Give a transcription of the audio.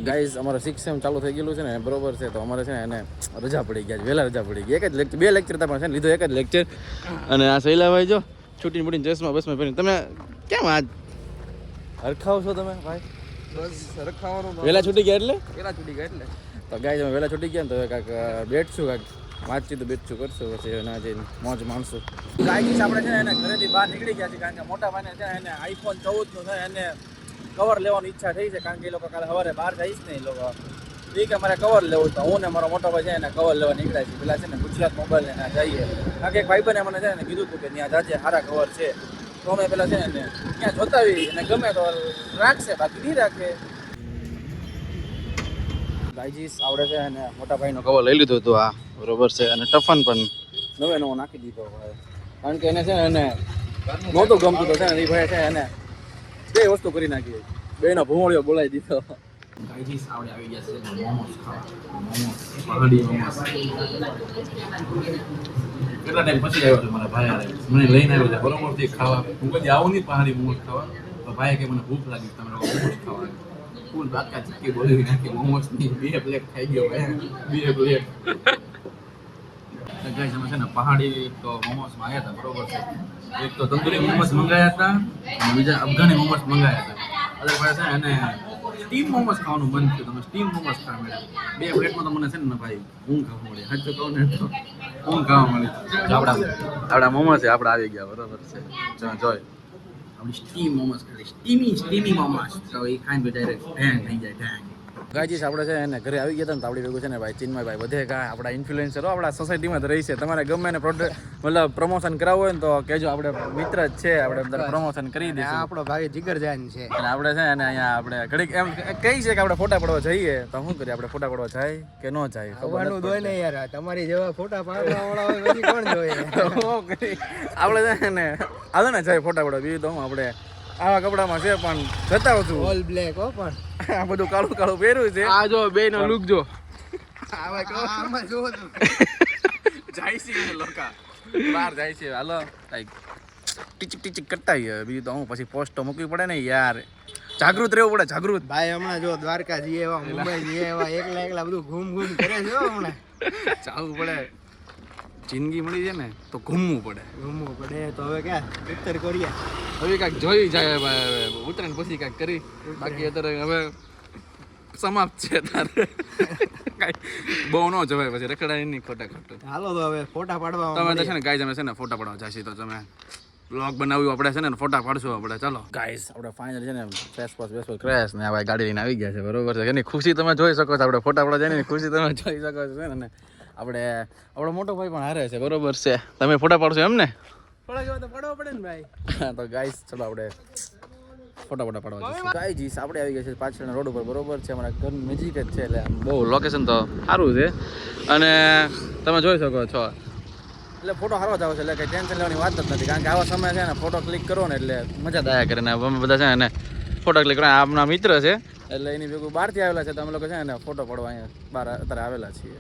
guys અમારે 6 same ચાલુ થઈ ગયેલું છે ને બરોબર છે તો અમારે છે ને એને રજા પડી ગયા છે વહેલા રજા પડી ગઈ એક જ લેક્ચર 2 લેક્ચર હતા પણ છે ને લીધો એક જ લેક્ચર અને આ શૈલાભાઈ જો છૂટીને મૂટીને ચશ્મા બસમાં પહેરીને તમે કેમ આજ હરખાવ છો તમે ભાઈ બસ રખાવાનું વહેલા છૂટી ગયા એટલે પેલા છૂટી ગયા એટલે તો ગાઈઝ અમે વહેલા છૂટી ગયા ને તો કાંઈક બેઠશું કાંઈક વાતચીત બેઠશું કરશું પછી એના જે મોજ માણશું ગાઈઝ આપણે છે ને એને ઘરેથી બહાર નીકળી ગયા છે કારણ કે મોટા ભાઈને છે એને આઈફોન 14 નો છે એને કવર લેવાની ઈચ્છા થઈ છે કારણ કે એ લોકો કાલે સવારે બહાર જઈશ ને એ લોકો એ કે મારે કવર લેવું તો હું ને મારો મોટો ભાઈ છે એને કવર લેવા નીકળ્યા છે પેલા છે ને ગુજરાત મોબાઈલ ને ત્યાં જઈએ કારણ કે એક ભાઈબંધે મને છે ને કીધું હતું કે ત્યાં જાજે સારા કવર છે તો અમે પેલા છે ને ત્યાં જોતાવી અને ગમે તો રાખશે બાકી નહીં રાખે ગાઈજીસ આવડે છે અને મોટા ભાઈનો કવર લઈ લીધો હતો આ બરોબર છે અને ટફન પણ નવો નાખી દીધો કારણ કે એને છે ને એને નહોતું ગમતું તો છે ને એ ભાઈ છે એને બે વસ્તુ કરી નાખી બેનો ભૂમળિયો બોલાવી દીધો ગાઈજીસ આવડે આવી ગયા છે મોમોસ ખાવા મોમોસ પહાડી મોમોસ કેટલા ટાઈમ પછી આવ્યો છે મારા ભાઈ મને લઈને આવ્યો છે બરોબર થી ખાવા હું કદી આવું નહીં પહાડી મોમોસ ખાવા તો ભાઈ કે મને ભૂખ લાગી તમે મોમોસ ખાવા ફૂલ બાકા ચીકી બોલી નાખી મોમોસ ની 2 પ્લેટ ખાઈ ગયો ભાઈ 2 પ્લેટ ગાઈસ અમે છે ને પહાડી તો મોમોસ માં આવ્યા હતા બરોબર છે એક તો તંદુરી મોમોસ મંગાયા હતા અને બીજા અફઘાની મોમોસ મંગાયા હતા અલગ ભાઈ છે અને સ્ટીમ મોમોસ ખાવાનું મન થયું તમે સ્ટીમ મોમોસ ખાવા મળ્યા 2 પ્લેટમાં તો મને છે ને ભાઈ ઊંઘ ખાવા મળી સાચું કહું ને તો ઊંઘ ખાવા મળી આપણા મોમોસ છે આપણે આવી ગયા બરોબર છે જોઈ આપણી સ્ટીમ મોમોસ ખાલી સ્ટીમી મોમોસ તો એ ખાઈને તો ડાયરેક્ટ ઢેંગ થઈ જાય ઢેંગ ગાઈજીસ આપણે છે એને ઘરે આવી ગયા હતા ને તો આપણી ભેગું છે ને ભાઈ ચિન્મયભાઈ બધે કાંઈ આપણા ઇન્ફ્લુએન્સરો આપણા સોસાયટીમાં જ રહી છે તમારે ગમે ને પ્રોડક્ટ મતલબ પ્રમોશન કરાવવું હોય ને તો કહેજો આપણે મિત્ર જ છે આપણે બધા પ્રમોશન કરી દઈશું આપણો ભાઈ જીગરજાન છે અને આપણે છે ને અહીંયા આપણે ઘડીક એમ કહી છે કે આપણે ફોટા પડવા જઈએ તો શું કરીએ આપણે ફોટા પડવા જાય કે ન જાય ખબરનું દોય ને યાર તમારી જેવા ફોટા પાડવા વાળા હોય પછી કોણ જોઈએ આપણે છે ને આલો ને જાય ફોટા પડવા બીજું તો હું આપણે આવા કપડામાં છે પણ જતા છું ઓલ બ્લેક હો પણ આ બધું કાળું કાળું પહેર્યું છે આ જો બે નો લુક જો આમાં જો જાય છે લોકા બહાર જાય છે હાલો લાઈક ટીચક કરતા હોય બીજું તો હું પછી પોસ્ટ તો મૂકવી પડે ને યાર જાગૃત રહેવું પડે જાગૃત ભાઈ હમણાં જો દ્વારકા જઈએ એવા મુંબઈ જઈએ એવા એકલા બધું ઘૂમ કરે છે હમણાં ચાલવું પડે જિંદગી મળી છે ને તો ઘૂમવું પડે તો હવે ક્યાં ઉત્તર કોરિયા હવે કાંઈક જોઈ જાય ઉત્તરાયણ પછી કાંઈક કરી બાકી અત્યારે હવે સમાપ્ત છે તારે કાંઈ બહુ ન જવાય પછી રખડાય નહીં ખોટું હાલો તો હવે ફોટા પાડવા તમે છે ને ગાઈઝ અમે છે ને ફોટા પાડવા જશે તો તમે બ્લોગ બનાવ્યું આપણે છે ને ફોટા પાડશું આપણે ચાલો ગાઈઝ આપણે ફાઇનલ છે ને ફેસ ક્રેશ ને હવે ગાડી લઈને આવી ગયા છે બરોબર છે એની ખુશી તમે જોઈ શકો છો આપણે ફોટા પાડવા જાય ને ખુશી તમે જોઈ શકો છો ને આપણે આપણો મોટો ભાઈ પણ હારે છે બરોબર છે તમે ફોટા પાડશો એમ ને પડવા પડે ને ભાઈ તો ગાઈસ ચલો આપણે ફોટા પાડવા જઈશું ગાઈસ આપણે આવી ગયા છે પાછળના રોડ ઉપર બરોબર છે અમારા ઘર નજીક જ છે એટલે બહુ લોકેશન તો સારું છે અને તમે જોઈ શકો છો એટલે ફોટો સારો જ આવે છે એટલે કંઈ ટેન્શન લેવાની વાત જ નથી કારણ કે આવા સમય છે ને ફોટો ક્લિક કરો ને એટલે મજા જ આવ્યા કરે ને અમે બધા છે ને ફોટો ક્લિક કરવા આપણા મિત્ર છે એટલે એની ભેગું બહારથી આવેલા છે તો અમે લોકો છે ને ફોટો પાડવા અહીંયા બહાર અત્યારે આવેલા છીએ